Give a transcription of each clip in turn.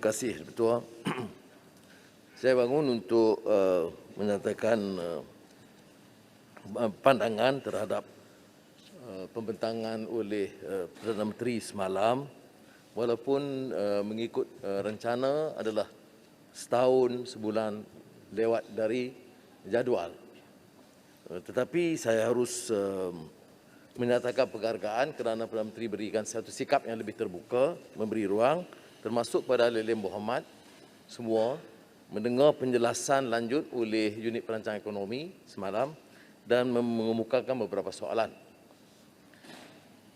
Terima kasih, Ketua. Saya bangun untuk menyatakan pandangan terhadap pembentangan oleh Perdana Menteri semalam, walaupun mengikut rencana adalah setahun sebulan lewat dari jadual. Tetapi saya harus menyatakan penghargaan kerana Perdana Menteri berikan satu sikap yang lebih terbuka, memberi ruang, termasuk pada Ahli Muhammad semua, mendengar penjelasan lanjut oleh unit perancang ekonomi semalam dan mengemukakan beberapa soalan.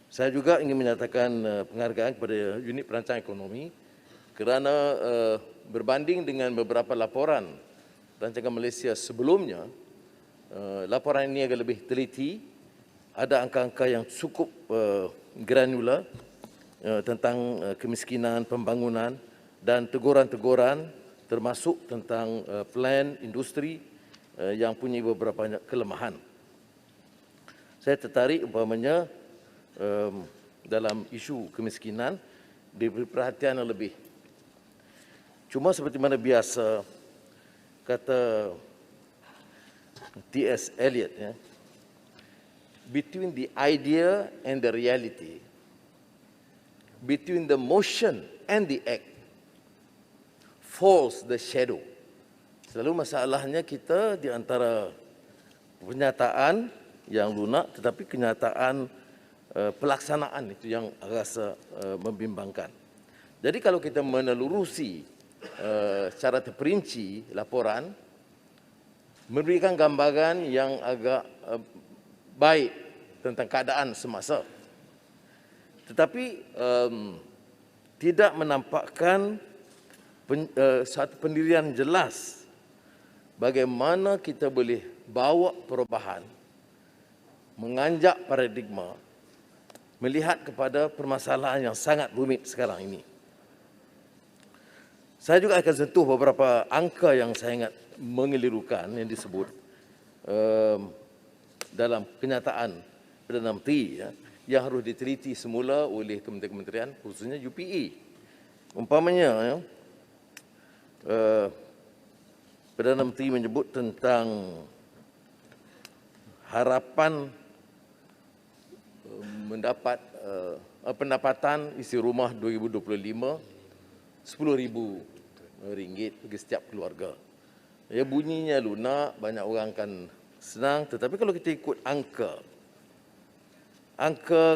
Saya juga ingin menyatakan penghargaan kepada unit perancang ekonomi kerana berbanding dengan beberapa laporan rancangan Malaysia sebelumnya, laporan ini agak lebih teliti, ada angka-angka yang cukup granular tentang kemiskinan, pembangunan dan teguran-teguran termasuk tentang plan industri yang punya beberapa kelemahan. Saya tertarik umpamanya dalam isu kemiskinan diberi perhatian yang lebih. Cuma seperti mana biasa kata T.S. Eliot, ya, between the idea and the reality, between the motion and the act, falls the shadow. Selalu masalahnya kita di antara pernyataan yang lunak tetapi kenyataan pelaksanaan itu yang rasa membimbangkan. Jadi kalau kita menelurusi secara terperinci laporan, memberikan gambaran yang agak baik tentang keadaan semasa. Tetapi tidak menampakkan satu pendirian jelas bagaimana kita boleh bawa perubahan, menganjak paradigma, melihat kepada permasalahan yang sangat rumit sekarang ini. Saya juga akan sentuh beberapa angka yang saya ingat mengelirukan yang disebut dalam kenyataan Perdana Menteri, ya, yang harus diteliti semula oleh kementerian-kementerian, khususnya UPE. Umpamanya, ya, Perdana Menteri menyebut tentang harapan mendapat pendapatan isi rumah 2025 RM10,000 bagi setiap keluarga. Ya, bunyinya lunak, banyak orang akan senang, tetapi kalau kita ikut angka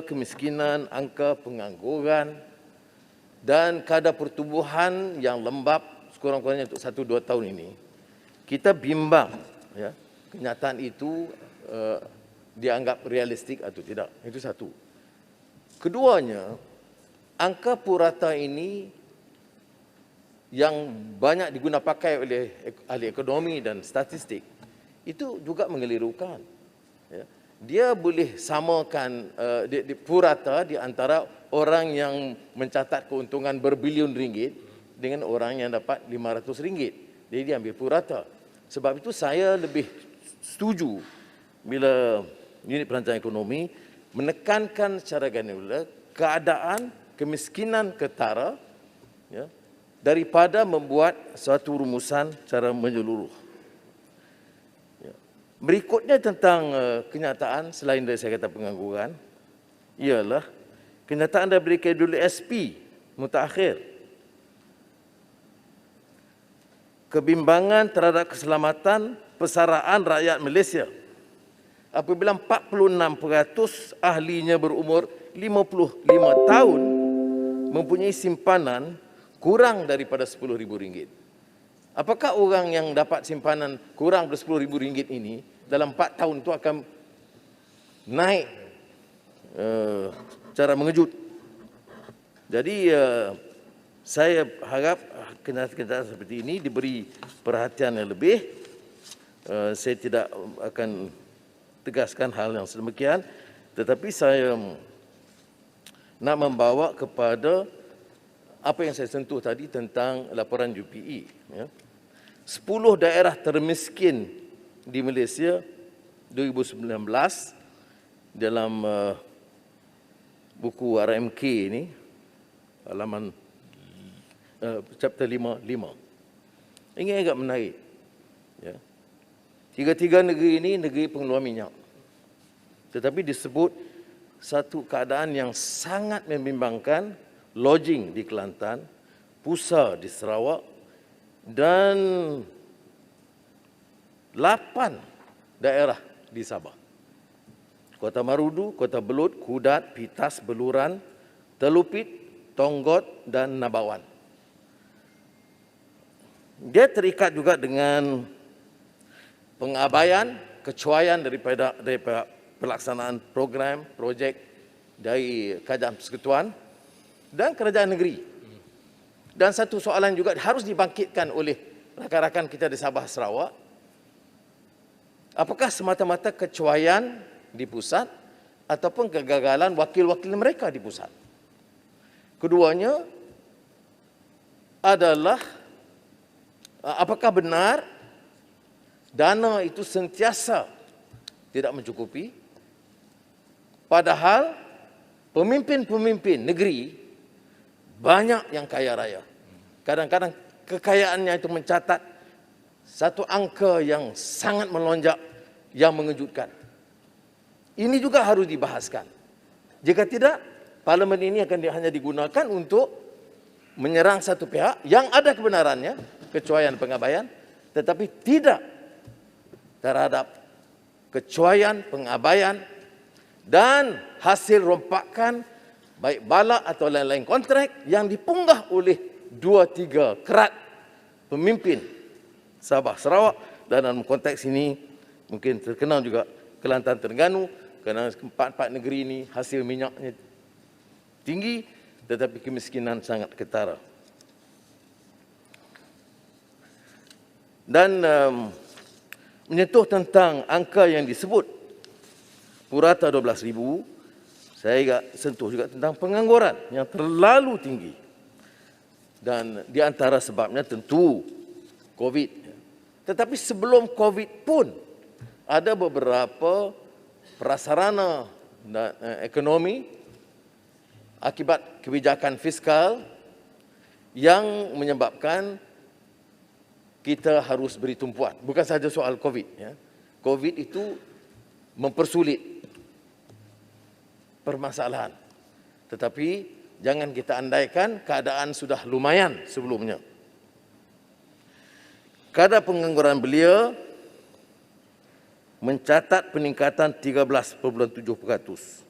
kemiskinan, angka pengangguran dan kadar pertumbuhan yang lembab sekurang-kurangnya untuk 1-2 tahun ini, kita bimbang, ya, kenyataan itu dianggap realistik atau tidak. Itu satu. Keduanya, angka purata ini yang banyak digunakan pakai oleh ahli ekonomi dan statistik itu juga mengelirukan. Ya. Dia boleh samakan purata di antara orang yang mencatat keuntungan berbilion ringgit dengan orang yang dapat RM500. Jadi dia ambil purata. Sebab itu saya lebih setuju bila unit perancang ekonomi menekankan secara granular keadaan kemiskinan ketara, ya, daripada membuat suatu rumusan secara menyeluruh. Ya. Berikutnya tentang kenyataan selain dari saya kata pengangguran, ialah kenyataan daripada KWSP mutakhir. Kebimbangan terhadap keselamatan persaraan rakyat Malaysia. Apabila 46% ahlinya berumur 55 tahun mempunyai simpanan kurang daripada RM10,000. Apakah orang yang dapat simpanan kurang daripada RM10,000 ini dalam 4 tahun itu akan naik secara mengejut? Jadi saya harap kenyataan seperti ini diberi perhatian yang lebih. Saya tidak akan tegaskan hal yang sedemikian, tetapi saya nak membawa kepada apa yang saya sentuh tadi tentang laporan UPE. Ya. 10 daerah termiskin di Malaysia 2019 dalam buku RMK ini, halaman chapter 5. Ini agak menarik. Ya. Tiga-tiga negeri ini negeri pengeluar minyak. Tetapi disebut satu keadaan yang sangat membimbangkan, lodging di Kelantan, Pusa di Sarawak dan 8 daerah di Sabah. Kota Marudu, Kota Belud, Kudat, Pitas, Beluran, Telupit, Tonggot dan Nabawan. Dia terikat juga dengan pengabaian, kecuaian daripada pelaksanaan program, projek dari Kerajaan Persekutuan dan Kerajaan Negeri. Dan satu soalan juga harus dibangkitkan oleh rakan-rakan kita di Sabah Sarawak. Apakah semata-mata kecuaian di pusat ataupun kegagalan wakil-wakil mereka di pusat? Keduanya adalah apakah benar dana itu sentiasa tidak mencukupi, padahal pemimpin-pemimpin negeri banyak yang kaya raya. Kadang-kadang kekayaannya itu mencatat satu angka yang sangat melonjak, yang mengejutkan. Ini juga harus dibahaskan. Jika tidak, parlimen ini akan hanya digunakan untuk menyerang satu pihak yang ada kebenarannya, kecuaian pengabaian, tetapi tidak terhadap kecuaian, pengabaian dan hasil rompakan baik bala atau lain-lain kontrak yang dipunggah oleh 2-3 kerat pemimpin Sabah Sarawak, dan dalam konteks ini mungkin terkenal juga Kelantan Terengganu kerana empat negeri ini hasil minyaknya tinggi tetapi kemiskinan sangat ketara. Dan menyentuh tentang angka yang disebut purata 12,000, saya juga sentuh juga tentang pengangguran yang terlalu tinggi. Dan di antara sebabnya tentu COVID. Tetapi sebelum COVID pun ada beberapa prasarana dan ekonomi akibat kebijakan fiskal yang menyebabkan kita harus beri tumpuan. Bukan sahaja soal COVID. Ya. COVID itu mempersulit permasalahan. Tetapi jangan kita andaikan keadaan sudah lumayan sebelumnya. Kadar pengangguran belia mencatat peningkatan 13.7%.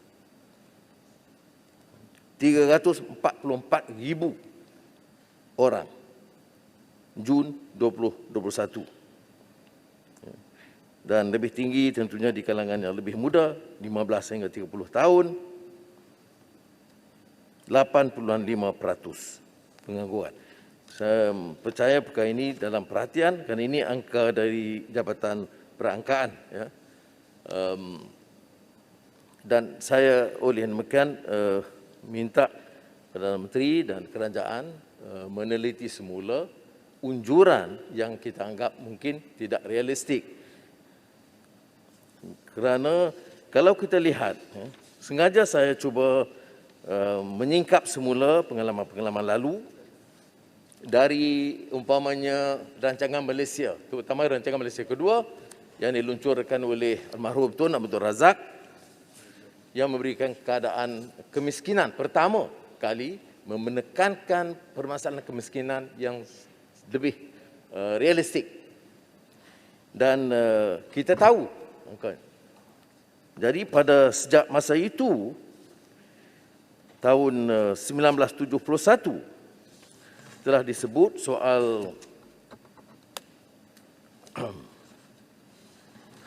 344,000 orang Jun 2021. Dan lebih tinggi tentunya di kalangan yang lebih muda, 15 hingga 30 tahun, 80.5% pengangguran. Saya percaya perkara ini dalam perhatian kerana ini angka dari Jabatan Perangkaan. Ya. Dan saya oleh demikian minta Perdana Menteri dan Kerajaan meneliti semula unjuran yang kita anggap mungkin tidak realistik. Kerana kalau kita lihat, sengaja saya cuba menyingkap semula pengalaman-pengalaman lalu dari umpamanya rancangan Malaysia, terutama rancangan Malaysia kedua yang diluncurkan oleh almarhum Tun Abdul Razak yang memberikan keadaan kemiskinan pertama kali menekankan permasalahan kemiskinan yang lebih realistik. Dan kita tahu, jadi pada sejak masa itu tahun 1971 telah disebut soal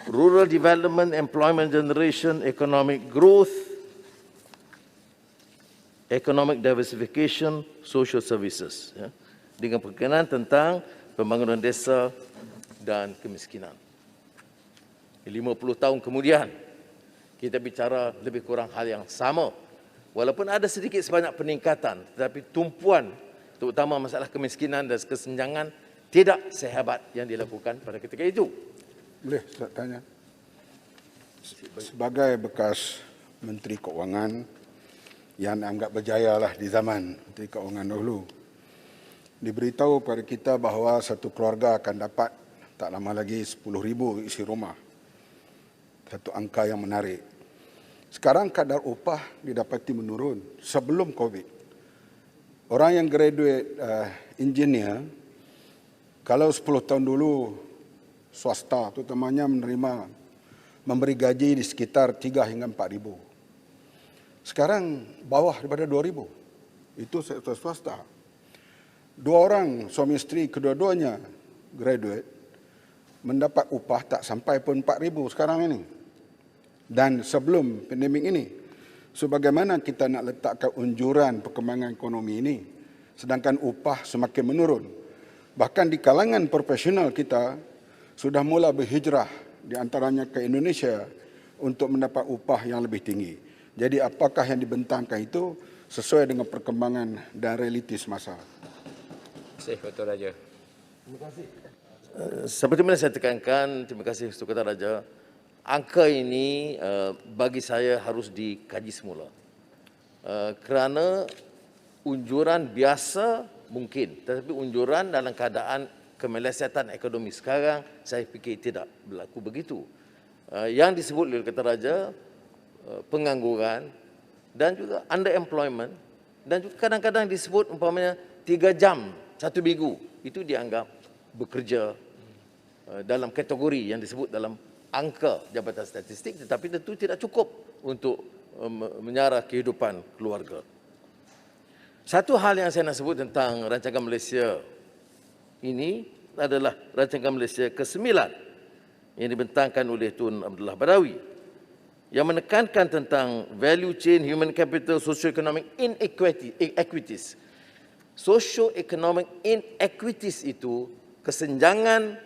rural development, employment generation, economic growth, economic diversification, social services. Ya, dengan perkenalan tentang pembangunan desa dan kemiskinan. 50 tahun kemudian, kita bicara lebih kurang hal yang sama. Walaupun ada sedikit sebanyak peningkatan, tetapi tumpuan terutama masalah kemiskinan dan kesenjangan tidak sehebat yang dilakukan pada ketika itu. Boleh saya tanya? Sebagai bekas Menteri Keuangan yang dianggap berjaya lah di zaman Menteri Keuangan dahulu, diberitahu pada kita bahawa satu keluarga akan dapat tak lama lagi 10,000 isi rumah. Satu angka yang menarik. Sekarang kadar upah didapati menurun sebelum COVID. Orang yang graduate engineer, kalau 10 tahun dulu swasta terutamanya memberi gaji di sekitar 3 hingga 4,000. Sekarang bawah daripada 2,000. Itu sektor swasta. 2 orang suami isteri kedua-duanya graduate mendapat upah tak sampai pun 4,000 sekarang ini. Dan sebelum pandemik ini. So bagaimana kita nak letakkan unjuran perkembangan ekonomi ini sedangkan upah semakin menurun. Bahkan di kalangan profesional kita sudah mula berhijrah di antaranya ke Indonesia untuk mendapat upah yang lebih tinggi. Jadi apakah yang dibentangkan itu sesuai dengan perkembangan dan realiti semasa? Terima kasih, Dr. Raja. Terima kasih. Seperti mana saya tekankan, terima kasih Tuan Raja, angka ini bagi saya harus dikaji semula. Kerana unjuran biasa mungkin, tetapi unjuran dalam keadaan kemelesetan ekonomi sekarang, saya fikir tidak berlaku begitu. Yang disebut oleh Kata Raja, pengangguran dan juga underemployment, dan juga kadang-kadang disebut umpamanya 3 jam 1 minggu, itu dianggap bekerja dalam kategori yang disebut dalam angka Jabatan Statistik, tetapi tentu tidak cukup untuk menyara kehidupan keluarga. Satu hal yang saya nak sebut tentang rancangan Malaysia ini adalah rancangan Malaysia ke-9 yang dibentangkan oleh Tun Abdullah Badawi yang menekankan tentang value chain, human capital, socio-economic inequities. Socio-economic inequities itu kesenjangan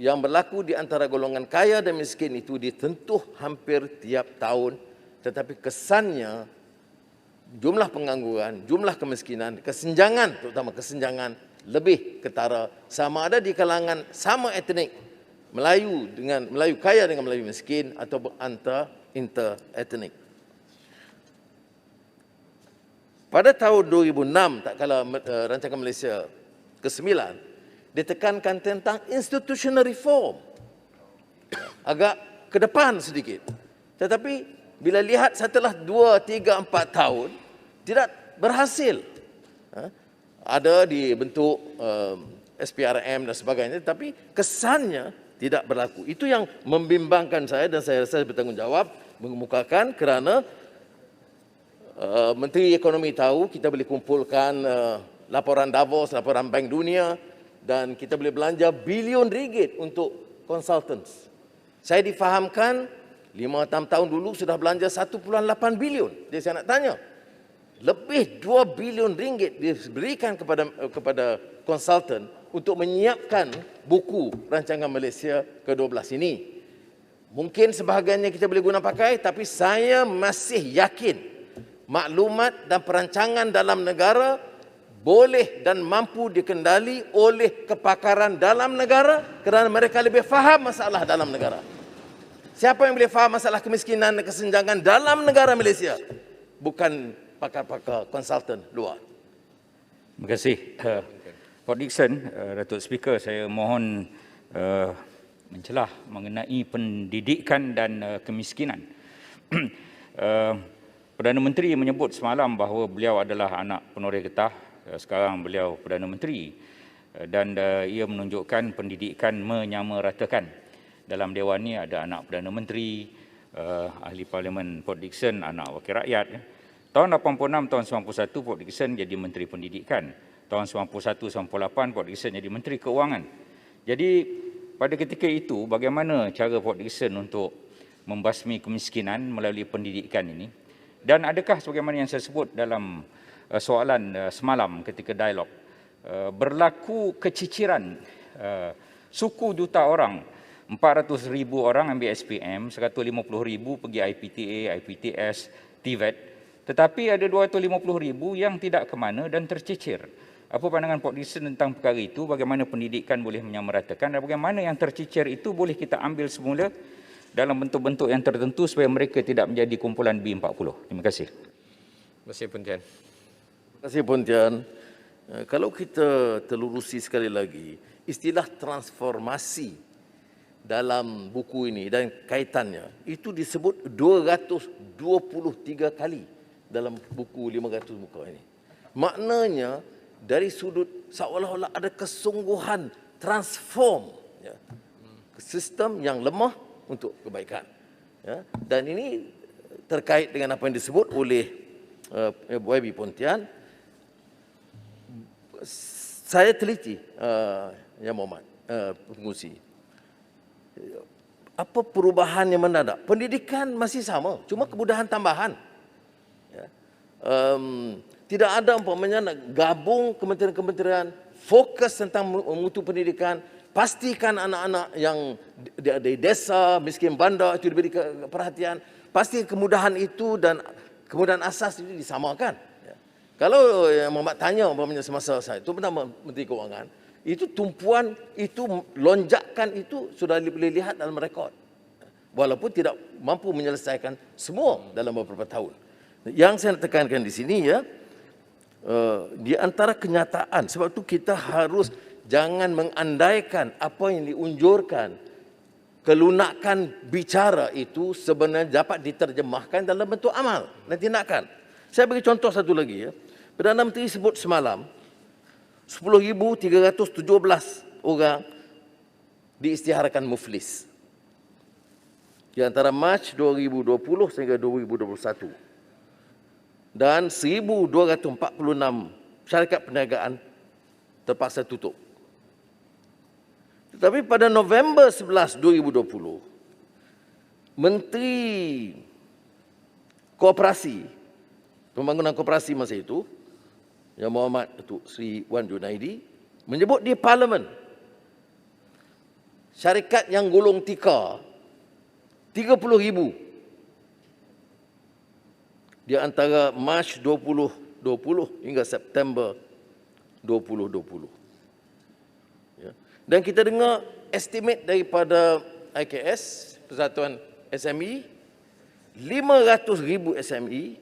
yang berlaku di antara golongan kaya dan miskin itu ditentuh hampir tiap tahun, tetapi kesannya jumlah pengangguran, jumlah kemiskinan, kesenjangan, terutama kesenjangan lebih ketara, sama ada di kalangan sama etnik, Melayu kaya dengan Melayu miskin atau inter-etnik. Pada tahun 2006, tak kala rancangan Malaysia ke-9, ditekankan tentang institutional reform. Agak ke depan sedikit. Tetapi bila lihat setelah 2, 3, 4 tahun, tidak berhasil. Ada dibentuk SPRM dan sebagainya, tapi kesannya tidak berlaku. Itu yang membimbangkan saya dan saya rasa bertanggungjawab mengemukakan kerana Menteri Ekonomi tahu kita boleh kumpulkan laporan Davos, laporan Bank Dunia dan kita boleh belanja bilion ringgit untuk consultants. Saya difahamkan 5-6 tahun dulu sudah belanja 1.8 bilion. Jadi saya nak tanya, lebih 2 bilion ringgit diberikan kepada konsultan untuk menyiapkan buku rancangan Malaysia ke-12 ini. Mungkin sebahagiannya kita boleh guna pakai, tapi saya masih yakin maklumat dan perancangan dalam negara boleh dan mampu dikendali oleh kepakaran dalam negara kerana mereka lebih faham masalah dalam negara. Siapa yang boleh faham masalah kemiskinan dan kesenjangan dalam negara Malaysia? Bukan pakar-pakar konsultan luar. Terima kasih. Port Dickson, Datuk Speaker, saya mohon mencelah mengenai pendidikan dan kemiskinan. Perdana Menteri menyebut semalam bahawa beliau adalah anak penoreh getah. Sekarang beliau Perdana Menteri dan ia menunjukkan pendidikan menyamaratakan. Dalam Dewan ini ada anak Perdana Menteri, ahli Parlimen Port Dickson, anak wakil rakyat. Tahun 86, tahun 91 Port Dickson jadi Menteri Pendidikan. Tahun 91-98 Port Dickson jadi Menteri Keuangan. Jadi pada ketika itu bagaimana cara Port Dickson untuk membasmi kemiskinan melalui pendidikan ini? Dan adakah sebagaimana yang saya sebut dalam soalan semalam ketika dialog, berlaku keciciran suku juta orang, 400,000 orang ambil SPM, 150,000 pergi IPTA, IPTS, TVET, tetapi ada 250,000 yang tidak ke mana dan tercicir. Apa pandangan Port Dickson tentang perkara itu? Bagaimana pendidikan boleh menyamaratakan dan bagaimana yang tercicir itu boleh kita ambil semula dalam bentuk-bentuk yang tertentu supaya mereka tidak menjadi kumpulan B40. Terima kasih. Terima kasih, Puan Tian. Terima kasih, Puan Tian. Kalau kita telurusi sekali lagi, istilah transformasi dalam buku ini dan kaitannya, itu disebut 223 kali dalam buku 500 muka ini. Maknanya, dari sudut seolah-olah ada kesungguhan transform sistem yang lemah untuk kebaikan. Dan ini terkait dengan apa yang disebut oleh YB Pontian. Saya teliti, Yang Mohd pengusi. Apa perubahan yang mendadak? Pendidikan masih sama, cuma kemudahan tambahan. Tidak ada umpamanya nak gabung kementerian-kementerian, fokus tentang mutu pendidikan, pastikan anak-anak yang di desa, miskin bandar itu diberi perhatian, pasti kemudahan itu dan kemudahan asas itu disamakan. Kalau yang Mohd tanya umpamanya semasa saya itu pertama Menteri Keuangan, itu tumpuan, itu lonjakan itu sudah boleh lihat dalam rekod. Walaupun tidak mampu menyelesaikan semua dalam beberapa tahun. Yang saya nak tekankan di sini di antara kenyataan, sebab itu kita harus jangan mengandaikan apa yang diunjurkan, kelunakan bicara itu sebenarnya dapat diterjemahkan dalam bentuk amal dan tindakan. Saya bagi contoh satu lagi. Perdana Menteri sebut semalam 10,317 orang diisytiharkan muflis di antara Mac 2020 sehingga 2021. Dan 1,246 syarikat perniagaan terpaksa tutup. Tetapi pada November 11, 2020, Menteri Koperasi, Pembangunan Koperasi masa itu, Yang Mohd Datuk Seri Wan Junaidi, menyebut di Parlimen, syarikat yang gulung tikar 30,000 di antara Mac 2020 hingga September 2020. Dan kita dengar estimate daripada IKS, Persatuan SME, 500,000 SME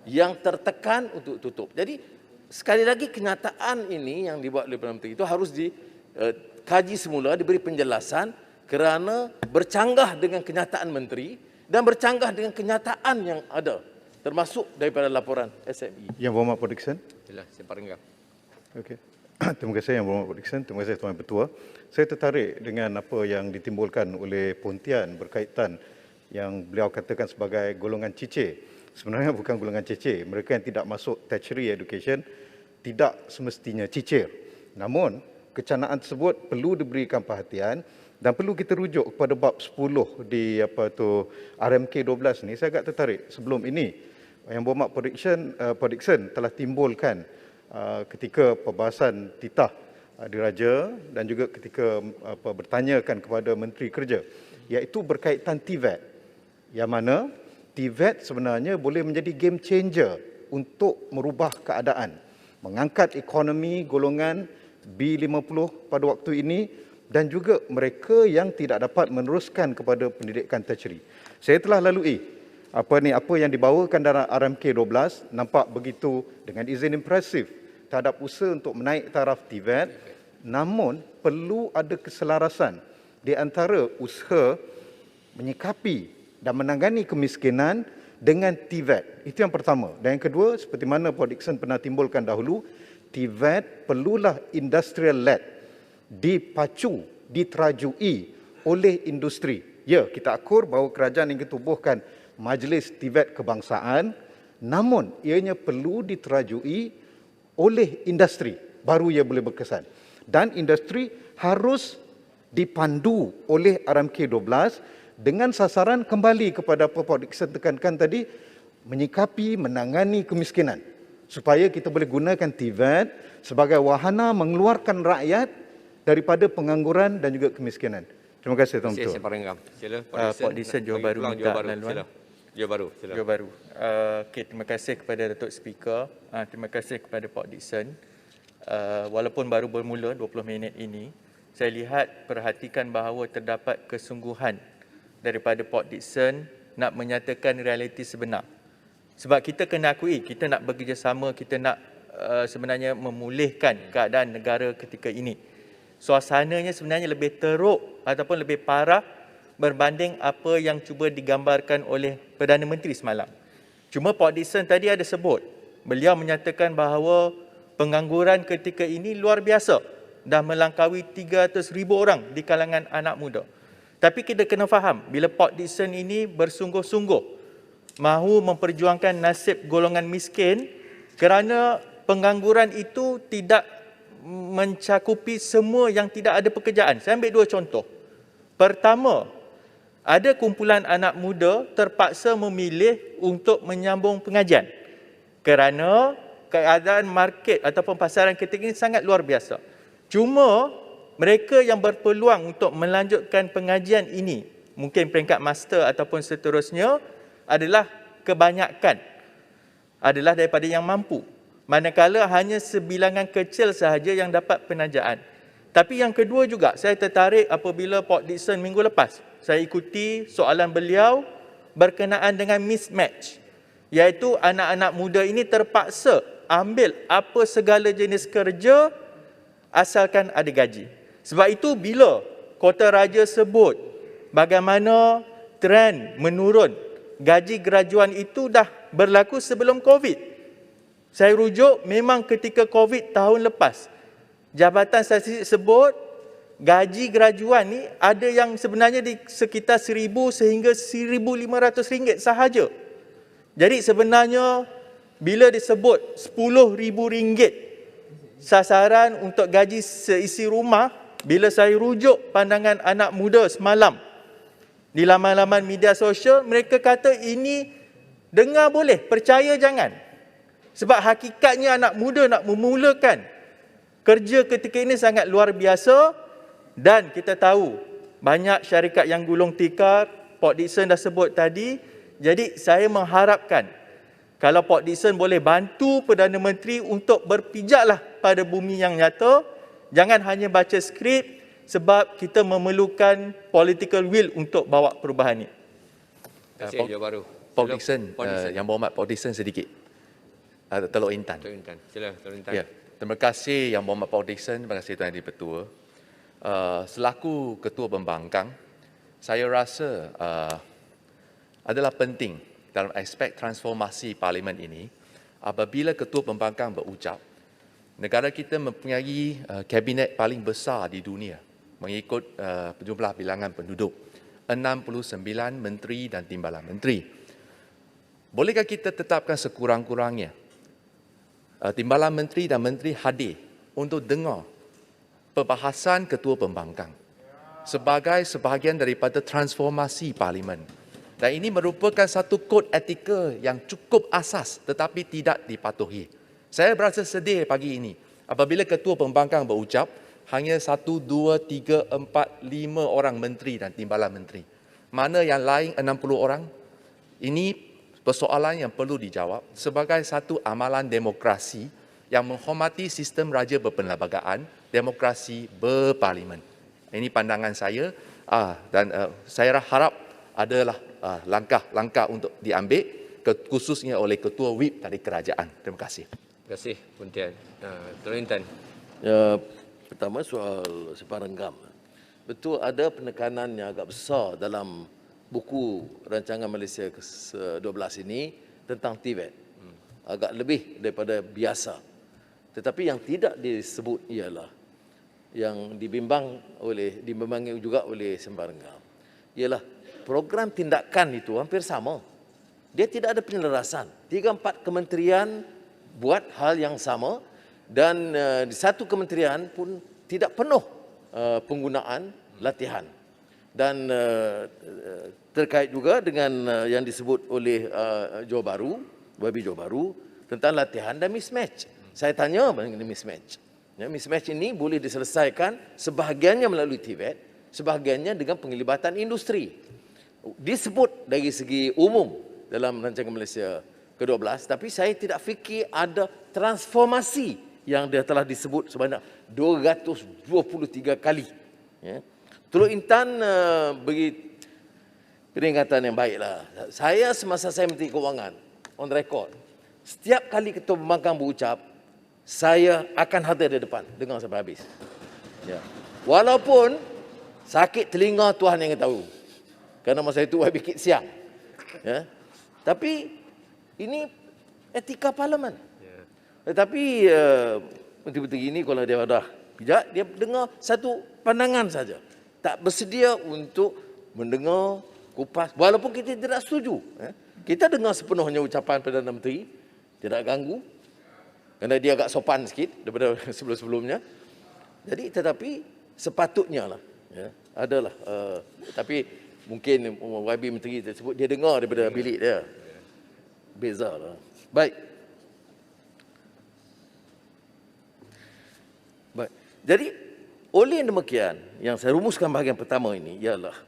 yang tertekan untuk tutup. Jadi sekali lagi kenyataan ini yang dibuat oleh Perdana Menteri itu harus dikaji semula, diberi penjelasan kerana bercanggah dengan kenyataan Menteri dan bercanggah dengan kenyataan yang ada, termasuk daripada laporan SME. Yang Berhormat Pak Dickson. Sila, saya paringkan. Okey. Terima kasih Yang Berhormat Pak Dickson. Terima kasih Tuan Ketua. Saya tertarik dengan apa yang ditimbulkan oleh Pontian berkaitan yang beliau katakan sebagai golongan cicir. Sebenarnya bukan golongan cicir. Mereka yang tidak masuk tertiary education tidak semestinya cicir. Namun, kecanaan tersebut perlu diberikan perhatian dan perlu kita rujuk kepada bab 10 di RMK 12 ni. Saya agak tertarik. Sebelum ini, Yang Berhormat Pak Dickson telah timbulkan ketika perbahasan titah diraja dan juga ketika bertanyakan kepada Menteri Kerja, iaitu berkaitan TVET, yang mana TVET sebenarnya boleh menjadi game changer untuk merubah keadaan, mengangkat ekonomi golongan B50 pada waktu ini dan juga mereka yang tidak dapat meneruskan kepada pendidikan tertiary. Saya telah lalui apa yang dibawakan dalam RMK 12, nampak begitu dengan izin impresif terhadap usaha untuk menaik taraf TVET, namun perlu ada keselarasan di antara usaha menyikapi dan menangani kemiskinan dengan TVET. Itu yang pertama. Dan yang kedua, seperti mana Pak Dickson pernah timbulkan dahulu, TVET perlulah industrial-led, dipacu, diterajui oleh industri. Ya, kita akur bahawa kerajaan ingin tubuhkan Majlis TVET Kebangsaan, namun ianya perlu diterajui oleh industri, baru ia boleh berkesan. Dan industri harus dipandu oleh RMK 12 dengan sasaran kembali kepada apa Pak Dickson tekankan tadi, menyikapi, menangani kemiskinan. Supaya kita boleh gunakan TVET sebagai wahana mengeluarkan rakyat daripada pengangguran dan juga kemiskinan. Terima kasih Tuan Ketua. Saya paringkan. Sila, Pak Dickson, Johor Bahru minta laluan. Sila. Johor Bahru. Sila. Johor Bahru. Okey, terima kasih kepada Datuk Speaker. Terima kasih kepada Pak Dickson. Walaupun baru bermula 20 minit ini, saya lihat perhatikan bahawa terdapat kesungguhan daripada Pak Dickson nak menyatakan realiti sebenar. Sebab kita kena akui, kita nak bekerjasama, kita nak sebenarnya memulihkan keadaan negara ketika ini. Suasananya sebenarnya lebih teruk ataupun lebih parah berbanding apa yang cuba digambarkan oleh Perdana Menteri semalam. Cuma Pak Dickson tadi ada sebut, beliau menyatakan bahawa pengangguran ketika ini luar biasa, dah melangkaui 300,000 orang di kalangan anak muda. Tapi kita kena faham, bila Pak Dickson ini bersungguh-sungguh mahu memperjuangkan nasib golongan miskin, kerana pengangguran itu tidak mencakupi semua yang tidak ada pekerjaan. Saya ambil 2 contoh. Pertama, ada kumpulan anak muda terpaksa memilih untuk menyambung pengajian kerana keadaan market ataupun pasaran ketika ini sangat luar biasa. Cuma mereka yang berpeluang untuk melanjutkan pengajian ini, mungkin peringkat master ataupun seterusnya, adalah kebanyakan adalah daripada yang mampu. Manakala hanya sebilangan kecil sahaja yang dapat penajaan. Tapi yang kedua juga, saya tertarik apabila Pak Dickson minggu lepas, saya ikuti soalan beliau berkenaan dengan mismatch. Iaitu anak-anak muda ini terpaksa ambil apa segala jenis kerja asalkan ada gaji. Sebab itu bila Kota Raja sebut bagaimana trend menurun, gaji graduan itu dah berlaku sebelum COVID. Saya rujuk memang ketika COVID tahun lepas, Jabatan Statistik sebut gaji graduan ni ada yang sebenarnya di sekitar 1,000 sehingga 1,500 ringgit sahaja. Jadi sebenarnya bila disebut 10,000 ringgit sasaran untuk gaji seisi rumah, bila saya rujuk pandangan anak muda semalam di laman-laman media sosial, mereka kata ini dengar boleh, percaya jangan. Sebab hakikatnya anak muda nak memulakan kerja ketika ini sangat luar biasa dan kita tahu banyak syarikat yang gulung tikar, Pak Dickson dah sebut tadi. Jadi saya mengharapkan kalau Pak Dickson boleh bantu Perdana Menteri untuk berpijaklah pada bumi yang nyata, jangan hanya baca skrip sebab kita memerlukan political will untuk bawa perubahan ini. Terima kasih, Johor Bahru. Pak Dickson, Yang Berhormat Pak Dickson sedikit. Teluk Intan. Teluk Intan. Sila, Teluk Intan. Ya. Terima kasih Yang Berhormat Pak Dickson, terima kasih Tuan Yang Di-Pertua. Selaku Ketua Pembangkang, saya rasa adalah penting dalam aspek transformasi parlimen ini apabila Ketua Pembangkang berucap, negara kita mempunyai kabinet paling besar di dunia mengikut jumlah bilangan penduduk, 69 menteri dan timbalan menteri. Bolehkah kita tetapkan sekurang-kurangnya timbalan menteri dan menteri hadir untuk dengar perbahasan Ketua Pembangkang sebagai sebahagian daripada transformasi parlimen. Dan ini merupakan satu kod etika yang cukup asas tetapi tidak dipatuhi. Saya berasa sedih pagi ini apabila Ketua Pembangkang berucap hanya 1, 2, 3, 4, 5 orang menteri dan timbalan menteri. Mana yang lain 60 orang? Ini persoalan yang perlu dijawab sebagai satu amalan demokrasi yang menghormati sistem raja berperlembagaan, demokrasi berparlimen. Ini pandangan saya dan saya harap adalah langkah-langkah untuk diambil khususnya oleh Ketua WIP dari kerajaan. Terima kasih. Terima kasih, Pontian. Teluk Intan. Ya, pertama soal separenggam. Betul ada penekanan yang agak besar dalam buku rancangan Malaysia ke-12 ini tentang TVET. Agak lebih daripada biasa. Tetapi yang tidak disebut ialah yang dibimbangi juga oleh Sembarangam ialah program tindakan itu hampir sama. Dia tidak ada penyelarasan. 3-4 kementerian buat hal yang sama dan di satu kementerian pun tidak penuh penggunaan latihan. Dan terkait juga dengan yang disebut oleh Johor Bahru, Wabi Johor Bahru tentang latihan dan mismatch. Saya tanya mengenai mismatch. Ya, mismatch ini boleh diselesaikan sebahagiannya melalui TVET, sebahagiannya dengan penglibatan industri. Disebut dari segi umum dalam rancangan Malaysia ke-12, tapi saya tidak fikir ada transformasi yang dia telah disebut sebanyak 223 kali. Ya. Teluk Intan beri peringatan yang baiklah. Saya semasa saya Menteri Kewangan, on record, setiap kali Ketua Pembangkang berucap, saya akan hadir di depan dengar sampai habis. Ya. Walaupun sakit telinga Tuhan yang tahu. Kerana masa itu saya bikin siang. Ya. Tapi ini etika parlimen. Tetapi menteri-menteri ini kalau dia dah bijak, dia dengar satu pandangan saja. Tak bersedia untuk mendengar kupas. Walaupun kita tidak setuju. Kita dengar sepenuhnya ucapan Perdana Menteri. Tidak ganggu. Kerana dia agak sopan sikit daripada sebelum-sebelumnya. Jadi tetapi sepatutnya lah. Ya, adalah. Tapi mungkin YB Menteri tersebut dia dengar daripada bilik dia. Beza lah. Baik. Baik. Jadi oleh demikian yang saya rumuskan bahagian pertama ini ialah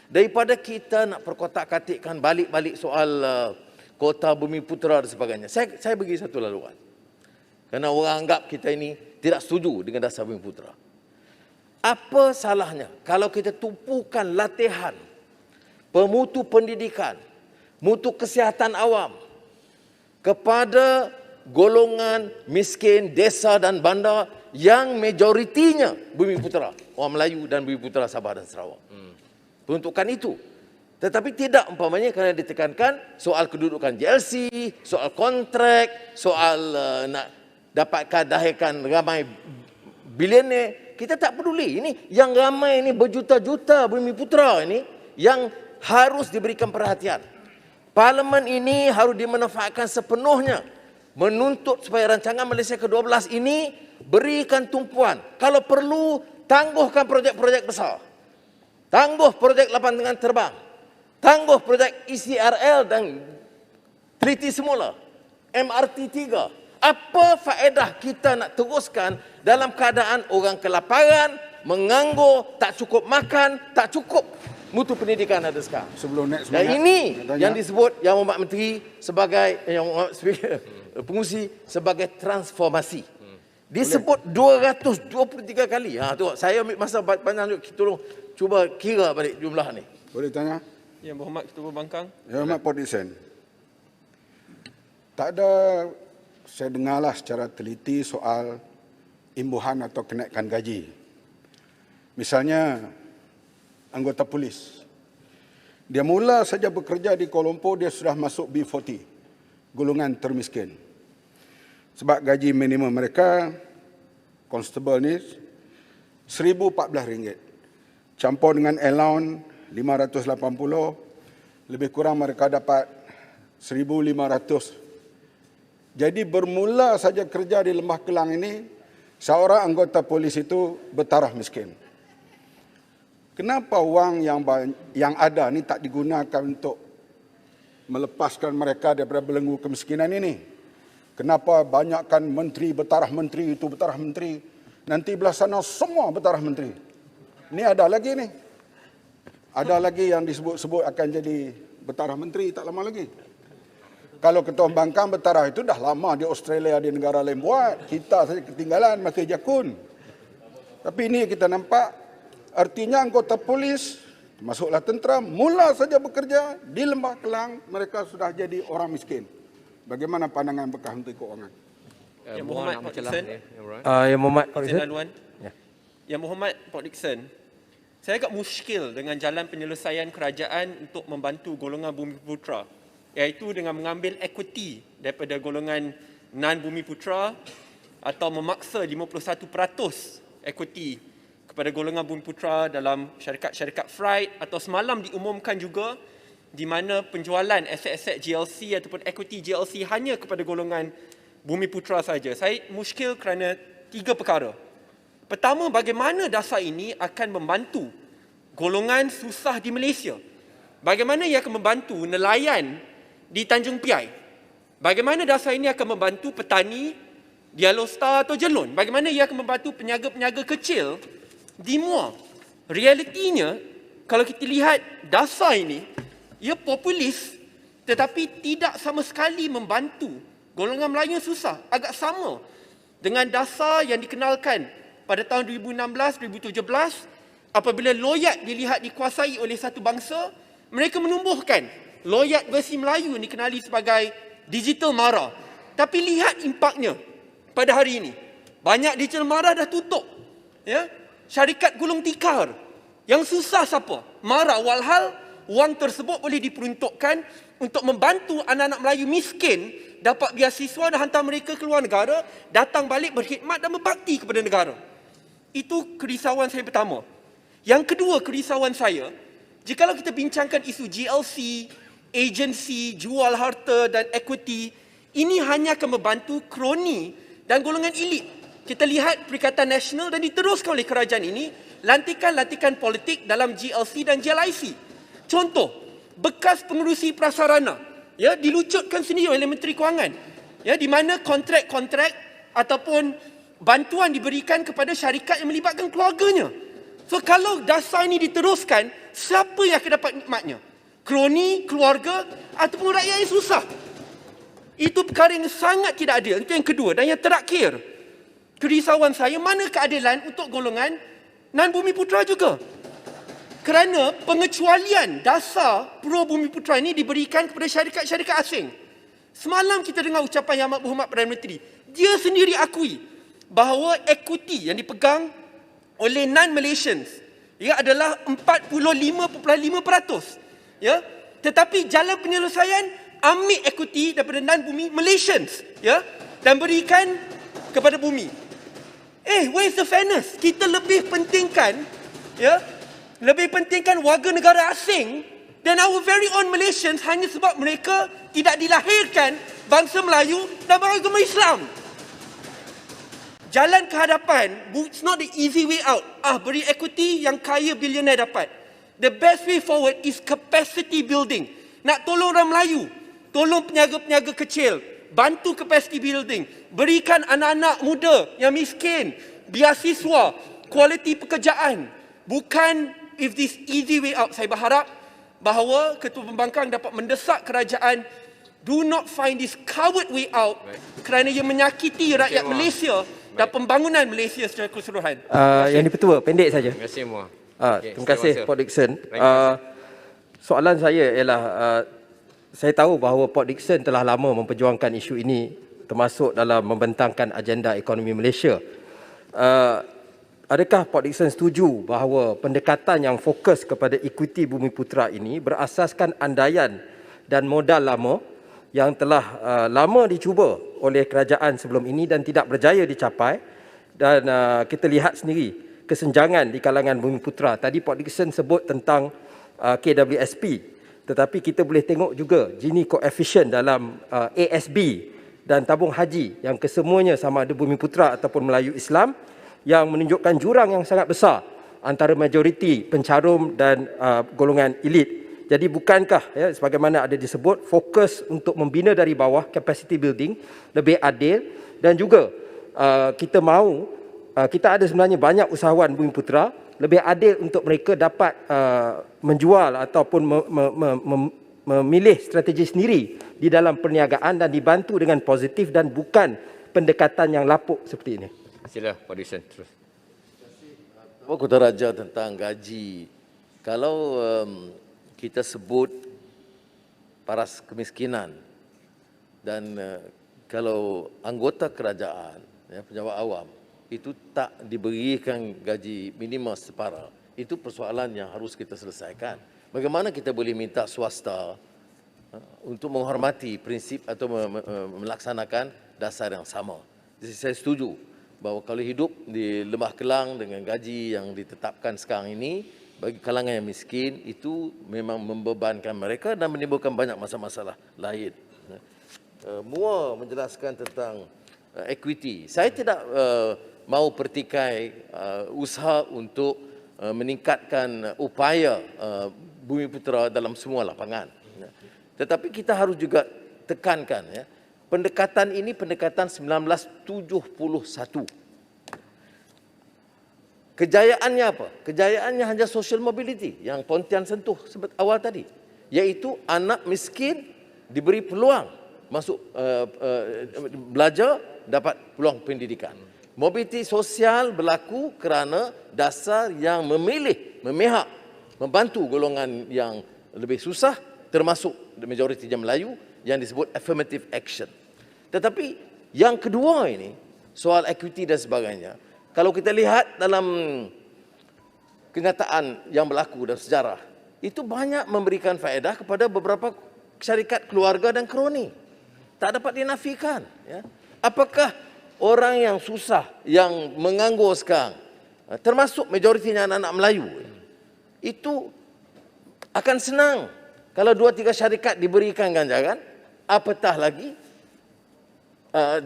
daripada kita nak perkotak-katikkan balik-balik soal kota Bumi Putera dan sebagainya. Saya bagi satu laluan. Kerana orang anggap kita ini tidak setuju dengan dasar Bumi Putera. Apa salahnya kalau kita tumpukan latihan pemutu pendidikan, mutu kesihatan awam kepada golongan miskin desa dan bandar yang majoritinya Bumi Putera, orang Melayu dan Bumi Putera Sabah dan Sarawak. Peruntukan itu. Tetapi tidak umpamanya kerana ditekankan soal kedudukan JLC, soal kontrak, soal nak dapatkan dahikan ramai bilioner. Kita tak peduli. Ini yang ramai ini berjuta-juta Bumi Putera ini yang harus diberikan perhatian. Parlimen ini harus dimanfaatkan sepenuhnya. Menuntut supaya rancangan Malaysia ke-12 ini berikan tumpuan. Kalau perlu, tangguhkan projek-projek besar. Tangguh projek lapangan terbang. Tangguh projek ECRL dan teliti semula. MRT 3. Apa faedah kita nak teruskan dalam keadaan orang kelaparan, menganggur, tak cukup makan, tak cukup mutu pendidikan ada sekarang. Sebelum next Dan minute, ini tanya. yang disebut Yang Hormat Menteri sebagai pengurusi sebagai transformasi. Disebut 223 kali. Tu saya ambil masa panjang, tolong cuba kira balik jumlah ni. Boleh tanya? Yang Berhormat Ketua Pembangkang. Yang Hormat Port Dickson. Tak ada, saya dengarlah secara teliti soal imbuhan atau kenaikan gaji. Misalnya, anggota polis. Dia mula saja bekerja di Kuala Lumpur, dia sudah masuk B40, golongan termiskin. Sebab gaji minimum mereka, constable ni, RM1,014. Campur dengan allowance, 580, lebih kurang mereka dapat 1,500. Jadi bermula saja kerja di Lembah Kelang ini, seorang anggota polis itu bertaraf miskin. Kenapa wang yang ada ni tak digunakan untuk melepaskan mereka daripada belenggu kemiskinan ini? Kenapa banyakkan menteri bertaraf menteri, itu bertaraf menteri, nanti belah sana semua bertaraf menteri? Ini ada lagi ni. Ada lagi yang disebut-sebut akan jadi bertaraf menteri tak lama lagi. Kalau Ketua Pembangkang bertaraf itu dah lama di Australia, di negara lain buat. Kita saja ketinggalan, masih jakun. Tapi ini kita nampak, artinya anggota polis, masuklah tentera, mula saja bekerja di Lembah Kelang, mereka sudah jadi orang miskin. Bagaimana pandangan bekas Menteri Keuangan? Yang Berhormat Port Dickson. Yang Mohd Izin laluan. Yang Berhormat Port Dickson. Saya agak muskil dengan jalan penyelesaian kerajaan untuk membantu golongan Bumi Putera, iaitu dengan mengambil equity daripada golongan non-Bumi Putera atau memaksa 51% equity kepada golongan Bumi Putera dalam syarikat-syarikat freight, atau semalam diumumkan juga di mana penjualan aset-aset GLC ataupun equity GLC hanya kepada golongan Bumi Putera saja. Saya muskil kerana 3 perkara. Pertama, bagaimana dasar ini akan membantu golongan susah di Malaysia? Bagaimana ia akan membantu nelayan di Tanjung Piai? Bagaimana dasar ini akan membantu petani di Alostar atau Jelun? Bagaimana ia akan membantu peniaga-peniaga kecil di Muar? Realitinya, kalau kita lihat dasar ini, ia populis tetapi tidak sama sekali membantu golongan Melayu yang susah. Agak sama dengan dasar yang dikenalkan pada tahun 2016-2017, apabila loyat dilihat dikuasai oleh satu bangsa, mereka menumbuhkan loyat versi Melayu yang dikenali sebagai digital mara. Tapi lihat impaknya pada hari ini. Banyak digital MARA dah tutup. Ya? Syarikat gulung tikar. Yang susah siapa? MARA, walhal wang tersebut boleh diperuntukkan untuk membantu anak-anak Melayu miskin dapat beasiswa dan hantar mereka ke luar negara, datang balik berkhidmat dan berbakti kepada negara. Itu kerisauan saya pertama. Yang kedua kerisauan saya, jikalau kita bincangkan isu GLC, agensi, jual harta dan equity, ini hanya akan membantu kroni dan golongan elit. Kita lihat Perikatan Nasional dan diteruskan oleh kerajaan ini, lantikan-lantikan politik dalam GLC dan GLIC. Contoh, bekas pengerusi prasarana, ya, dilucutkan sendiri oleh Menteri Kewangan, ya, di mana kontrak-kontrak ataupun bantuan diberikan kepada syarikat yang melibatkan keluarganya. So kalau dasar ini diteruskan, siapa yang akan dapat nikmatnya? Kroni, keluarga ataupun rakyat yang susah? Itu perkara yang sangat tidak adil. Itu yang kedua. Dan yang terakhir, kerisauan saya, mana keadilan untuk golongan non-Bumi Putra juga? Kerana pengecualian dasar pro Bumi Putra ini diberikan kepada syarikat-syarikat asing. Semalam kita dengar ucapan Yang Amat Berhormat Perdana Menteri. Dia sendiri akui bahawa equity yang dipegang oleh non-Malaysians, ia adalah 45.5%. Ya? Tetapi jalan penyelesaian, ambil equity daripada non-bumi Malaysians, ya, dan berikan kepada bumi. Where is the fairness? Kita lebih pentingkan, ya, lebih pentingkan warga negara asing dan our very own Malaysians hanya sebab mereka tidak dilahirkan bangsa Melayu dan beragama Islam. Jalan ke hadapan, it's not the easy way out. Beri equity yang kaya bilioner dapat. The best way forward is capacity building. Nak tolong orang Melayu, tolong peniaga-peniaga kecil, bantu capacity building, berikan anak-anak muda yang miskin beasiswa, kualiti pekerjaan. Bukan if this easy way out. Saya berharap bahawa Ketua Pembangkang dapat mendesak kerajaan, do not find this coward way out, kerana ia menyakiti rakyat Malaysia dan pembangunan Malaysia secara keseluruhan. Yang di-Pertua, pendek saja. Terima kasih semua. Terima kasih Port Dickson. Soalan saya ialah, saya tahu bahawa Port Dickson telah lama memperjuangkan isu ini, termasuk dalam membentangkan agenda ekonomi Malaysia. Adakah Port Dickson setuju bahawa pendekatan yang fokus kepada ekuiti Bumi Putra ini berasaskan andaian dan modal lama yang telah lama dicuba oleh kerajaan sebelum ini dan tidak berjaya dicapai, dan kita lihat sendiri kesenjangan di kalangan Bumi Putra. Tadi Port Dickson sebut tentang KWSP, tetapi kita boleh tengok juga Gini coefficient dalam ASB dan tabung haji yang kesemuanya sama ada Bumi Putra ataupun Melayu Islam, yang menunjukkan jurang yang sangat besar antara majoriti pencarum dan golongan elit. Jadi bukankah, ya, sebagaimana ada disebut, fokus untuk membina dari bawah, capacity building, lebih adil, dan juga kita mahu, kita ada sebenarnya banyak usahawan Bumi Putra, lebih adil untuk mereka dapat menjual ataupun memilih strategi sendiri di dalam perniagaan dan dibantu dengan positif dan bukan pendekatan yang lapuk seperti ini. Sila Pak Dickson terus. Kota Raja tentang gaji. Kalau kita sebut paras kemiskinan dan kalau anggota kerajaan, ya, pejabat awam itu tak diberikan gaji minima setara, itu persoalan yang harus kita selesaikan. Bagaimana kita boleh minta swasta untuk menghormati prinsip atau melaksanakan dasar yang sama? Jadi saya setuju bahawa kalau hidup di Lembah Kelang dengan gaji yang ditetapkan sekarang ini, bagi kalangan yang miskin, itu memang membebankan mereka dan menimbulkan banyak masalah-masalah lain. Mua menjelaskan tentang equity. Saya tidak mahu pertikai usaha untuk meningkatkan upaya Bumi Putra dalam semua lapangan. Tetapi kita harus juga tekankan, ya, pendekatan ini pendekatan 1971. Kejayaannya apa? Kejayaannya hanya social mobility yang Pontian sentuh sebut awal tadi, iaitu anak miskin diberi peluang masuk belajar, dapat peluang pendidikan. Mobiliti sosial berlaku kerana dasar yang memihak, membantu golongan yang lebih susah, termasuk majoriti Melayu, yang disebut affirmative action. Tetapi yang kedua ini, soal equity dan sebagainya. Kalau kita lihat dalam kenyataan yang berlaku dalam sejarah, itu banyak memberikan faedah kepada beberapa syarikat keluarga dan kroni. Tak dapat dinafikan. Ya. Apakah orang yang susah, yang menganggur sekarang, termasuk majoritinya anak-anak Melayu, itu akan senang kalau 2-3 syarikat diberikan ganjaran, apatah lagi,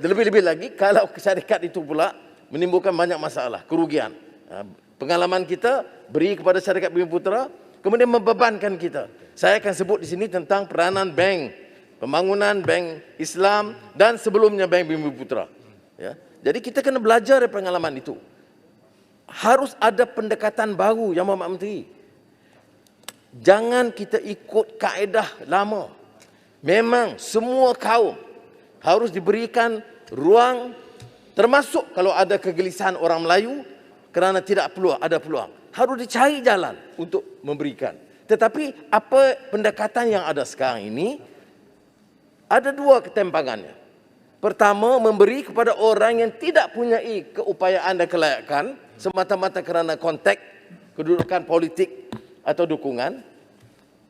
lebih-lebih lagi kalau syarikat itu pula menimbulkan banyak masalah, kerugian. Pengalaman kita beri kepada syarikat Bumiputera, kemudian membebankan kita. Saya akan sebut di sini tentang peranan bank, pembangunan bank Islam dan sebelumnya bank Bumiputera. Ya. Jadi kita kena belajar dari pengalaman itu. Harus ada pendekatan baru, Yang Berhormat Menteri. Jangan kita ikut kaedah lama. Memang semua kaum harus diberikan ruang, termasuk kalau ada kegelisahan orang Melayu kerana tidak ada peluang. Harus dicari jalan untuk memberikan. Tetapi apa pendekatan yang ada sekarang ini, ada 2 ketimpangannya. Pertama, memberi kepada orang yang tidak punya keupayaan dan kelayakan semata-mata kerana konteks, kedudukan politik atau dukungan.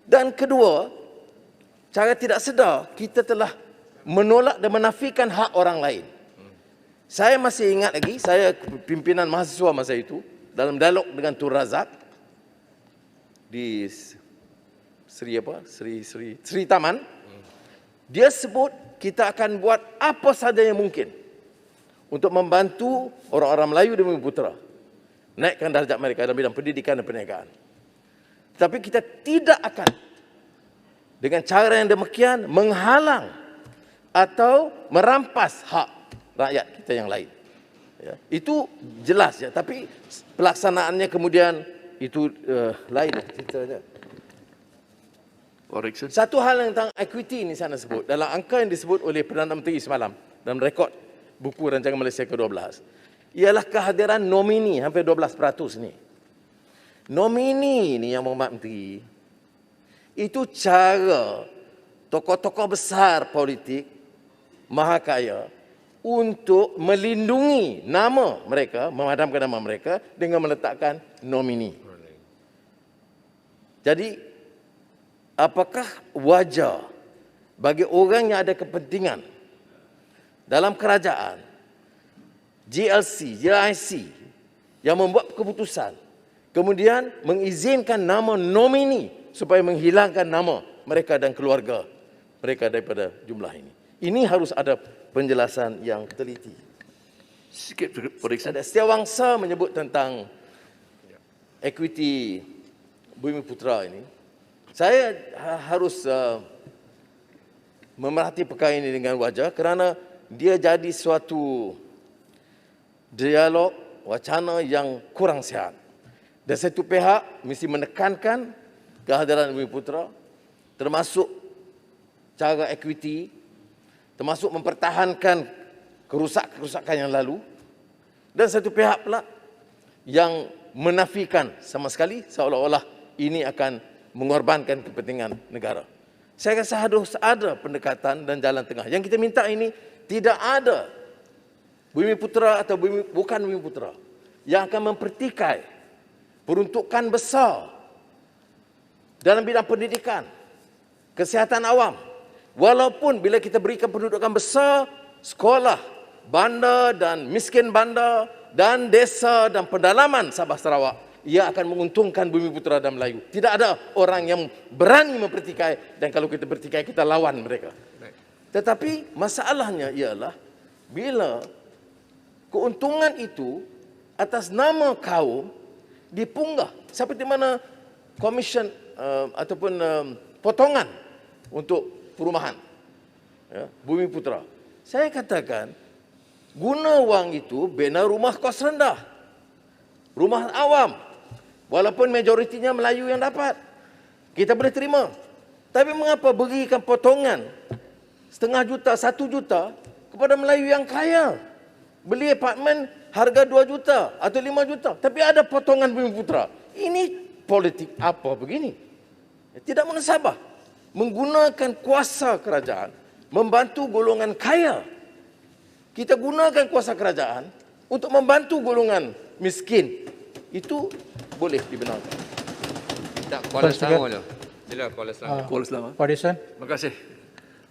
Dan kedua, cara tidak sedar kita telah menolak dan menafikan hak orang lain. Saya masih ingat lagi, saya pimpinan mahasiswa masa itu, dalam dialog dengan Tun Razak di Sri Taman, dia sebut kita akan buat apa saja yang mungkin untuk membantu orang-orang Melayu di Bumiputera naikkan darjat mereka dalam bidang pendidikan dan perniagaan. Tapi kita tidak akan dengan cara yang demikian menghalang atau merampas hak rakyat kita yang lain. Ya, itu jelas ya, tapi pelaksanaannya kemudian itu lain ceritanya. Satu hal yang tentang equity ini saya nak sebut, dalam angka yang disebut oleh Perdana Menteri semalam dalam rekod buku Rancangan Malaysia ke-12, ialah kehadiran nomini hampir 12% ni. Nomini ni Yang Berhormat Menteri, itu cara tokoh-tokoh besar politik mahakaya untuk melindungi nama mereka, memadamkan nama mereka dengan meletakkan nomini. Jadi, apakah wajar bagi orang yang ada kepentingan dalam kerajaan, GLC, GIC, yang membuat keputusan, kemudian mengizinkan nama nomini supaya menghilangkan nama mereka dan keluarga mereka daripada jumlah ini? Ini harus ada penjelasan yang teliti. Sikit periksa. Ada Setiawangsa menyebut tentang equity Bumiputera ini. Saya harus memerhati perkara ini dengan wajar kerana dia jadi suatu dialog, wacana yang kurang sihat. Dan satu pihak mesti menekankan kehadiran Bumiputera, termasuk cara equity, termasuk mempertahankan kerusakan yang lalu, dan satu pihak pula yang menafikan sama sekali seolah-olah ini akan mengorbankan kepentingan negara. Saya rasa harus ada pendekatan dan jalan tengah. Yang kita minta ini tidak ada Bumiputera atau bukan Bumiputera yang akan mempertikai peruntukan besar dalam bidang pendidikan, kesihatan awam. Walaupun bila kita berikan pendudukan besar, sekolah, bandar dan miskin bandar dan desa dan pedalaman Sabah Sarawak, ia akan menguntungkan Bumiputera dan Melayu. Tidak ada orang yang berani mempertikai, dan kalau kita bertikai, kita lawan mereka. Tetapi masalahnya ialah bila keuntungan itu atas nama kaum dipunggah, seperti mana komisen ataupun potongan untuk perumahan, ya, Bumiputera. Saya katakan, guna wang itu bina rumah kos rendah, rumah awam. Walaupun majoritinya Melayu yang dapat, kita boleh terima. Tapi mengapa berikan potongan setengah juta, 1 juta kepada Melayu yang kaya? Beli apartmen harga 2 juta atau 5 juta, tapi ada potongan Bumiputera. Ini politik apa begini? Tidak mengesabah. Menggunakan kuasa kerajaan membantu golongan kaya kita gunakan kuasa kerajaan untuk membantu golongan miskin. Itu boleh dibenarkan. Tak, Kuala Selangor je. Sila Kuala Selangor. Kuala Selangor. Pak Disan. Terima kasih.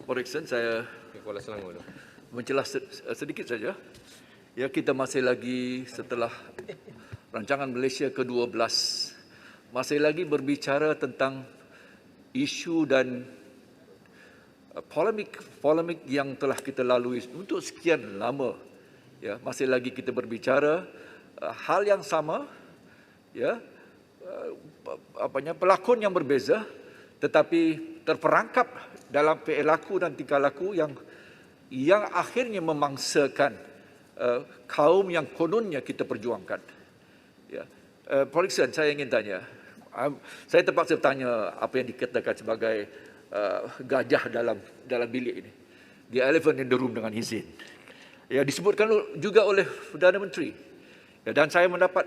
Korreksen, saya Kuala Selangor tu. menjelas sedikit saja. Ya, kita masih lagi setelah rancangan Malaysia ke-12, masih lagi berbicara tentang isu dan polemik yang telah kita lalui untuk sekian lama. Ya, masih lagi kita berbicara hal yang sama, ya, pelakon yang berbeza, tetapi terperangkap dalam perilaku dan tingkah laku yang akhirnya memangsakan kaum yang kononnya kita perjuangkan. Ya, Periksan, saya ingin tanya. Saya terpaksa tanya apa yang dikatakan sebagai gajah dalam bilik ini. The elephant in the room dengan izin. Ya, disebutkan juga oleh Perdana Menteri. Ya, dan saya mendapat,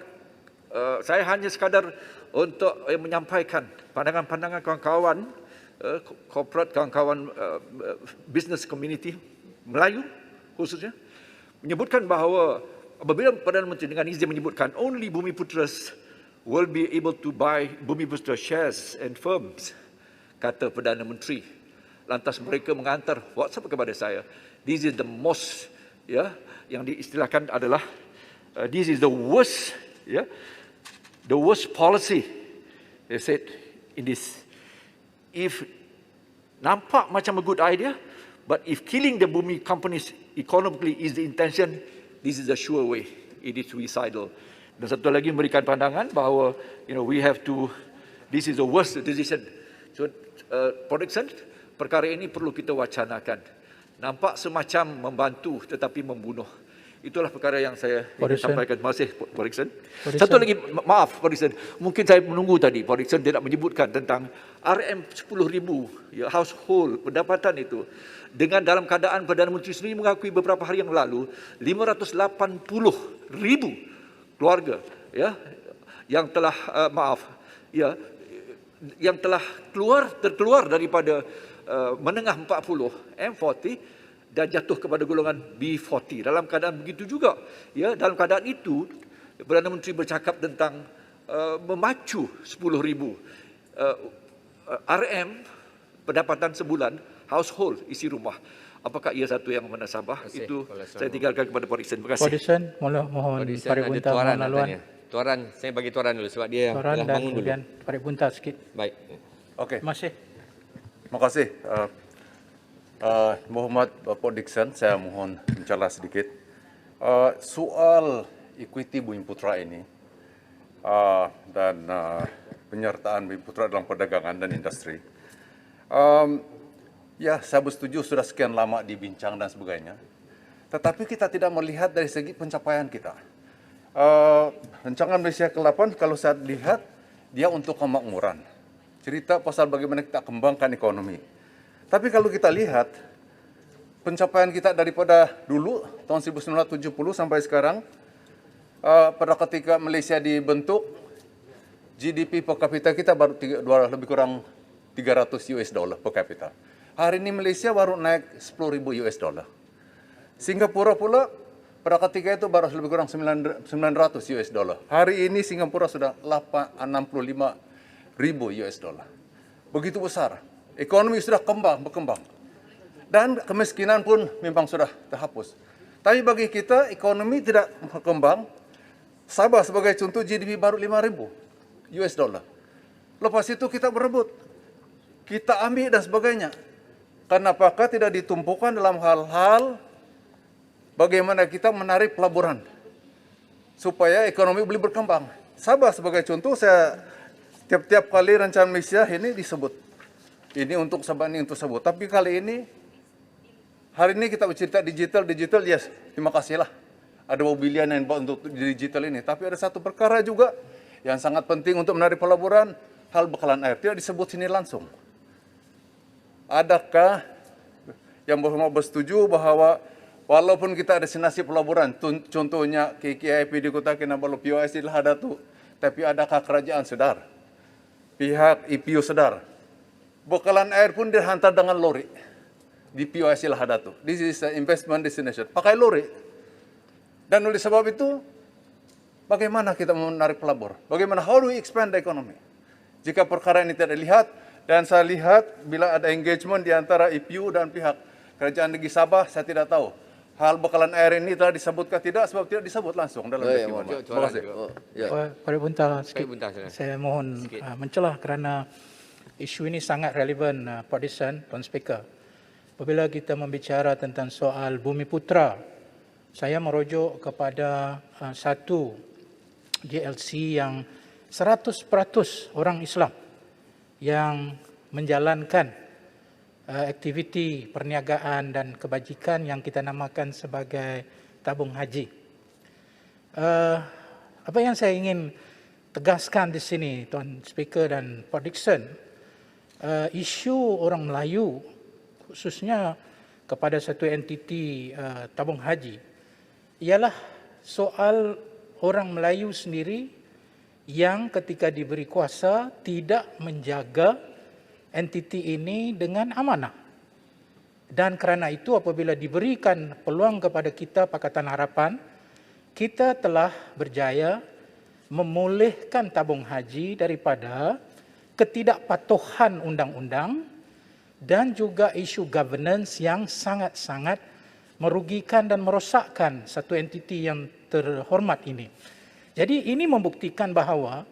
saya hanya sekadar untuk menyampaikan pandangan-pandangan kawan-kawan, corporate, kawan-kawan business community Melayu khususnya, menyebutkan bahawa apabila Perdana Menteri dengan izin menyebutkan only Bumiputras will be able to buy Bumiputra shares and firms, kata Perdana Menteri. Lantas mereka mengantar WhatsApp kepada saya. This is the most, ya, yang diistilahkan adalah this is the worst, ya, the worst policy. They said in this, if nampak macam a good idea, but if killing the Bumi companies economically is the intention, this is a sure way. It is suicidal. Dan satu lagi memberikan pandangan bahawa, we have to, this is the worst decision. So, Production, perkara ini perlu kita wacanakan. Nampak semacam membantu tetapi membunuh. Itulah perkara yang saya ingin sampaikan. Terima kasih, Production. Satu lagi, maaf, Production. Mungkin saya menunggu tadi, Production tidak menyebutkan tentang RM10,000, ya, household, pendapatan itu. Dengan dalam keadaan Perdana Menteri sendiri mengakui beberapa hari yang lalu, 580,000 keluarga, ya, yang telah, yang telah terkeluar daripada menengah 40, M40, dan jatuh kepada golongan B40. Dalam keadaan begitu juga, ya, dalam keadaan itu, Perdana Menteri bercakap tentang memacu 10,000 RM pendapatan sebulan household isi rumah. Apakah ia satu yang menasabah? Itu saya tinggalkan kepada Pak Disan. Terima kasih. Pak Disan, mohon Pak Bunta laluan. Tuaran, saya bagi tuaran dulu sebab dia Tuaran telah dan bangun dulu. kemudian Pak Bunta sikit. Baik. Okey. Masih. Terima kasih. Muhammad Bapak Dixon, saya mohon bincanglah sedikit. Soal equity Bumiputra ini dan penyertaan Bumiputra dalam perdagangan dan industri. Ya, saya bersetuju sudah sekian lama dibincang dan sebagainya. Tetapi kita tidak melihat dari segi pencapaian kita. Rancangan Malaysia ke-8 kalau saya lihat dia untuk kemakmuran. Cerita pasal bagaimana kita kembangkan ekonomi. Tapi kalau kita lihat pencapaian kita daripada dulu tahun 1970 sampai sekarang, pada ketika Malaysia dibentuk, GDP per kapita kita baru lebih kurang $300 per kapita. Hari ini Malaysia baru naik $10,000. Singapura pula pada ketika itu baru lebih kurang $900. Hari ini Singapura sudah $65,000. Begitu besar. Ekonomi sudah berkembang. Dan kemiskinan pun memang sudah terhapus. Tapi bagi kita, ekonomi tidak berkembang. Sabah sebagai contoh GDP baru $5,000. Lepas itu kita berebut. Kita ambil dan sebagainya. Kenapakah tidak ditumpukan dalam hal-hal bagaimana kita menarik pelaburan supaya ekonomi boleh berkembang. Sabah sebagai contoh, saya tiap-tiap kali rancangan Malaysia ini disebut. Ini untuk Sabah, ini untuk sebut. Tapi kali ini, hari ini kita bercerita digital, yes, terima kasihlah. Ada mobilian yang untuk digital ini. Tapi ada satu perkara juga yang sangat penting untuk menarik pelaburan, hal bekalan air. Tidak disebut sini langsung. Adakah yang bersetuju bahawa walaupun kita ada destinasi pelaburan, contohnya KKIP di Kota Kinabalu, POS di Lahadatu, tapi adakah kerajaan sedar? Pihak IPU sedar? Bekalan air pun dihantar dengan lori. di POIC Lahadatul. This is an investment destination. Pakai lori. Dan oleh sebab itu, bagaimana kita menarik pelabur? Bagaimana, how do we expand the economy? Jika perkara ini tidak dilihat, dan saya lihat bila ada engagement di antara IPU dan pihak Kerajaan Negeri Sabah, saya tidak tahu. Hal bekalan air ini telah disebutkan tidak, sebab tidak disebut langsung dalam dokumen. Terima kasih. Pak Bunta, saya mohon mencelah kerana isu ini sangat relevan, Pak Disan, Tuan Speaker. Apabila kita membicara tentang soal Bumi Putra, saya merujuk kepada satu GLC yang 100% orang Islam yang menjalankan aktiviti perniagaan dan kebajikan yang kita namakan sebagai tabung haji. Apa yang saya ingin tegaskan di sini, Tuan Speaker dan Pak Dickson, isu orang Melayu khususnya kepada satu entiti tabung haji ialah soal orang Melayu sendiri yang ketika diberi kuasa tidak menjaga entiti ini dengan amanah. Dan kerana itu apabila diberikan peluang kepada kita Pakatan Harapan, kita telah berjaya memulihkan tabung haji daripada ketidakpatuhan undang-undang dan juga isu governance yang sangat-sangat merugikan dan merosakkan satu entiti yang terhormat ini. Jadi ini membuktikan bahawa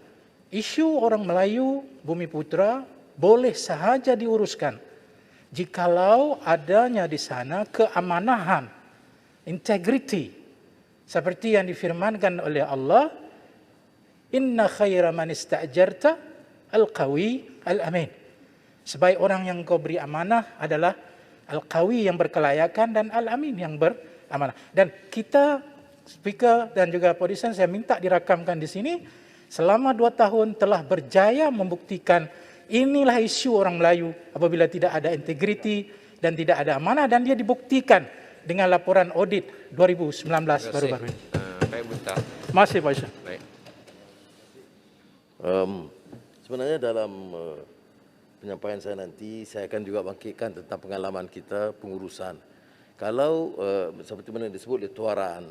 isu orang Melayu Bumi Putra boleh sahaja diuruskan jikalau adanya di sana keamanahan, integriti, seperti yang difirmankan oleh Allah, inna khaira man ista'jarta al-qawi al-amin. Sebaik orang yang kau beri amanah adalah Al-Qawi yang berkelayakan dan Al-Amin yang beramanah. Dan kita, Speaker dan juga Podisan, saya minta dirakamkan di sini, selama 2 tahun telah berjaya membuktikan inilah isu orang Melayu apabila tidak ada integriti dan tidak ada amanah, dan dia dibuktikan dengan laporan audit 2019 baru-baru ini. Baik, Bunta. Terima kasih, Pak Isan. Baik. Sebenarnya dalam penyampaian saya nanti, saya akan juga bangkitkan tentang pengalaman kita pengurusan. Kalau seperti mana disebut oleh Tuaran,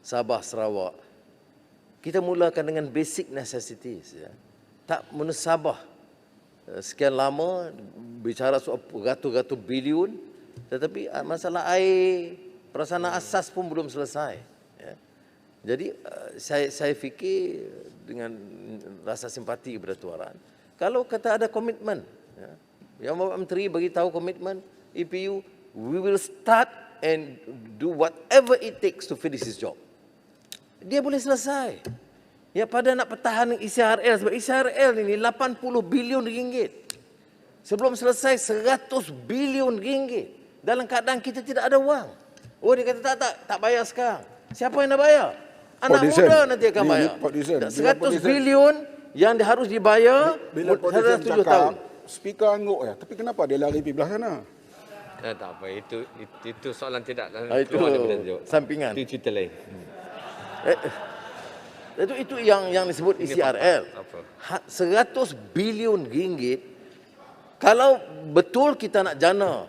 Sabah, Sarawak, kita mulakan dengan basic necessities. Ya. Tak menusabah sekian lama bicara soal beratus-ratus bilion, tetapi masalah air, prasarana asas pun belum selesai. Ya. Jadi saya fikir dengan rasa simpati kepada Tuaran, kalau kata ada komitmen, ya, yang Bapak Menteri bagi tahu komitmen EPU, we will start and do whatever it takes to finish this job. Dia boleh selesai. Ya, pada nak pertahan ICRL, sebab ICRL ini 80 bilion ringgit. Sebelum selesai 100 bilion ringgit. Dalam keadaan kita tidak ada wang. Oh, dia kata tak bayar sekarang. Siapa yang nak bayar? Anak muda nanti akan bayar. 100 bilion yang harus dibayar bila Podisan 7 tahun. Speaker angguk ya, tapi kenapa dia lari pergi belah sana? Tak apa, itu soalan tidak itu sampingan. Itu cerita lain. Itu yang disebut ICRL. 100 bilion ringgit. Kalau betul kita nak jana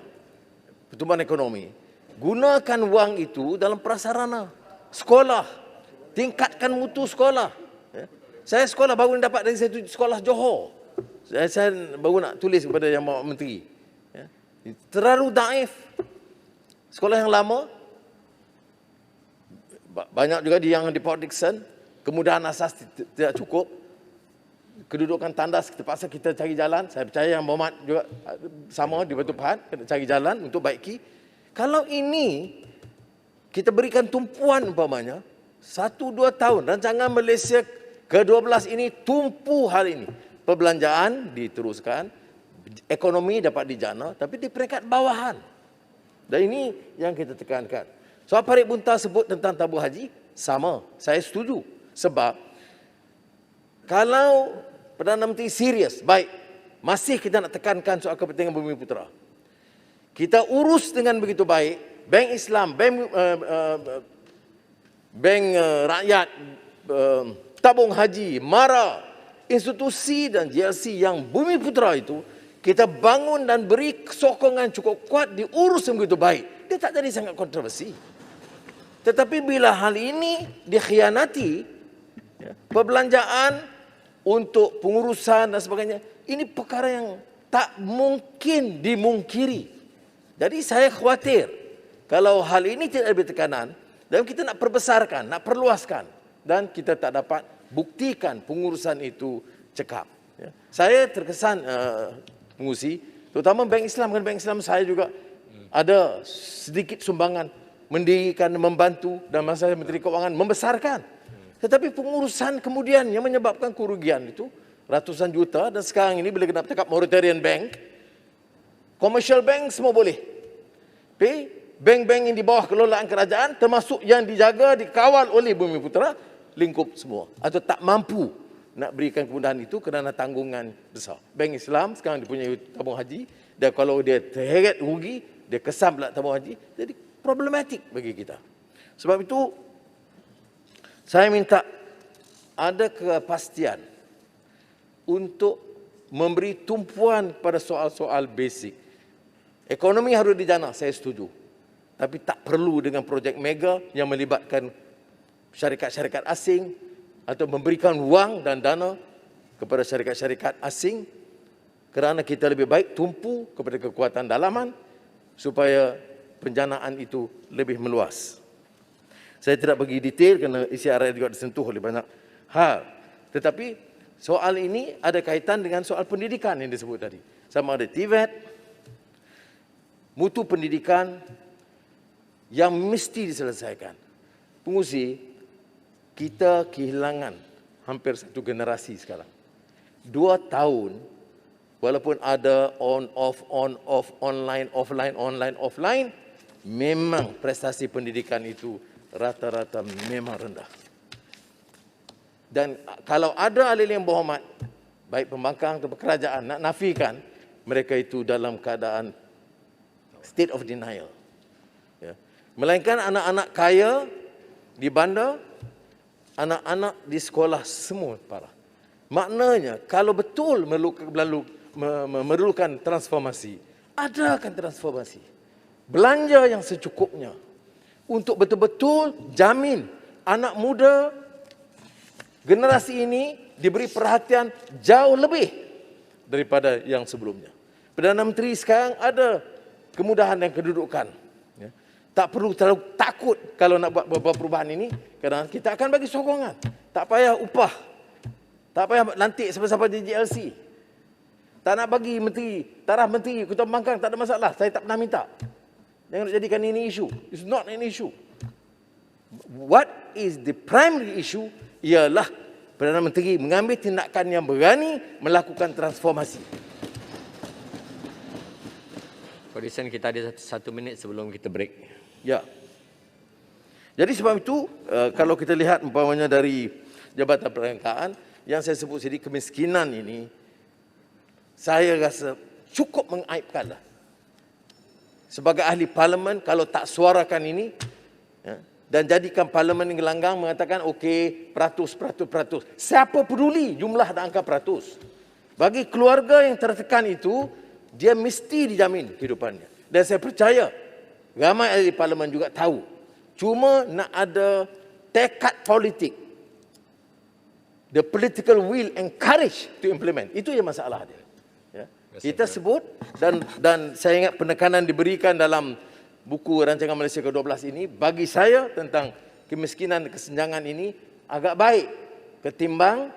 pertumbuhan ekonomi, gunakan wang itu dalam prasarana sekolah, tingkatkan mutu sekolah. Saya sekolah baru dapat dari satu sekolah Johor. Saya baru nak tulis kepada Yang Bapak Menteri. Terlalu daif. Sekolah yang lama, banyak juga yang di Port Dickson, kemudahan asas tidak cukup. Kedudukan tandas, terpaksa kita cari jalan. Saya percaya Yang Berhormat juga sama di Batu Pahat, kena cari jalan untuk baiki. Kalau ini kita berikan tumpuan umpamanya 1-2 tahun, rancangan Malaysia ke-12 ini tumpu hal ini. Perbelanjaan diteruskan, ekonomi dapat dijana, tapi di peringkat bawahan. Dan ini yang kita tekankan. Soal Parit Bunta sebut tentang tabung haji, sama. Saya setuju. Sebab kalau Perdana Menteri serius, baik, masih kita nak tekankan soal kepentingan Bumi Putra. Kita urus dengan begitu baik, Bank Islam, Bank Rakyat, Tabung Haji, MARA, institusi dan GLC yang Bumi Putra itu, kita bangun dan beri sokongan cukup kuat, diurus begitu baik, dia tak jadi sangat kontroversi. Tetapi bila hal ini dikhianati, ya, perbelanjaan untuk pengurusan dan sebagainya, ini perkara yang tak mungkin dimungkiri. Jadi saya khawatir kalau hal ini tidak lebih tekanan dan kita nak perbesarkan, nak perluaskan dan kita tak dapat buktikan pengurusan itu cekap. Ya. Saya terkesan pengurusi, terutama Bank Islam, kan Bank Islam saya juga ada sedikit sumbangan mendirikan, membantu dan masa saya Menteri Keuangan membesarkan. Tetapi pengurusan kemudian yang menyebabkan kerugian itu ratusan juta dan sekarang ini bila kena cakap Mauritanian Bank, commercial bank semua boleh. Tapi bank-bank yang di bawah kelolaan kerajaan termasuk yang dijaga, dikawal oleh Bumiputera, lingkup semua atau tak mampu nak berikan kemudahan itu kerana tanggungan besar. Bank Islam sekarang dia punya tabung haji dan kalau dia terheret rugi, dia kesam pula tabung haji, jadi problematik bagi kita. Sebab itu saya minta ada kepastian untuk memberi tumpuan pada soal-soal basic. Ekonomi harus dijana, saya setuju. Tapi tak perlu dengan projek mega yang melibatkan syarikat-syarikat asing atau memberikan wang dan dana kepada syarikat-syarikat asing, kerana kita lebih baik tumpu kepada kekuatan dalaman supaya penjanaan itu lebih meluas. Saya tidak pergi detail kerana isi arahan juga disentuh oleh banyak hal. Tetapi soal ini ada kaitan dengan soal pendidikan yang disebut tadi. Sama ada TVET, mutu pendidikan yang mesti diselesaikan. Pengurusi, kita kehilangan hampir satu generasi sekarang. 2 tahun, walaupun ada on, off, online, offline, memang prestasi pendidikan itu rata-rata memang rendah. Dan kalau ada ahli yang berhormat, baik pembangkang atau kerajaan, nak nafikan, mereka itu dalam keadaan state of denial. Ya. Melainkan anak-anak kaya di bandar, anak-anak di sekolah semua parah. Maknanya kalau betul memerlukan transformasi, adakan transformasi. Belanja yang secukupnya untuk betul-betul jamin anak muda generasi ini diberi perhatian jauh lebih daripada yang sebelumnya. Perdana Menteri sekarang ada kemudahan dan kedudukan. Ya. Tak perlu terlalu takut kalau nak buat beberapa perubahan ini, kerana kita akan bagi sokongan. Tak payah upah, tak payah lantik siapa-siapa di GLC. Tak nak bagi menteri, taraf menteri, ketua pembangkang, tak ada masalah. Saya tak pernah minta. Jangan jadikan ini isu. It's not an issue. What is the primary issue ialah Perdana Menteri mengambil tindakan yang berani melakukan transformasi. Produsen, kita ada 1 minit sebelum kita break. Ya. Jadi sebab itu, kalau kita lihat umpamanya dari Jabatan Perangkaan, yang saya sebut sini kemiskinan ini, saya rasa cukup mengaibkanlah. Sebagai ahli parlimen, kalau tak suarakan ini, ya, dan jadikan parlimen yang gelanggang mengatakan okey, peratus. Siapa peduli jumlah dan angka peratus? Bagi keluarga yang tertekan itu, dia mesti dijamin kehidupannya. Dan saya percaya ramai ahli parlimen juga tahu. Cuma nak ada tekad politik. The political will encourage to implement. Itu yang masalah dia. Ya. Kita sebut dan saya ingat penekanan diberikan dalam buku Rancangan Malaysia ke-12 ini, bagi saya tentang kemiskinan dan kesenjangan ini agak baik ketimbang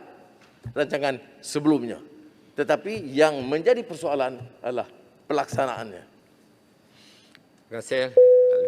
rancangan sebelumnya. Tetapi yang menjadi persoalan adalah pelaksanaannya. Terima kasih.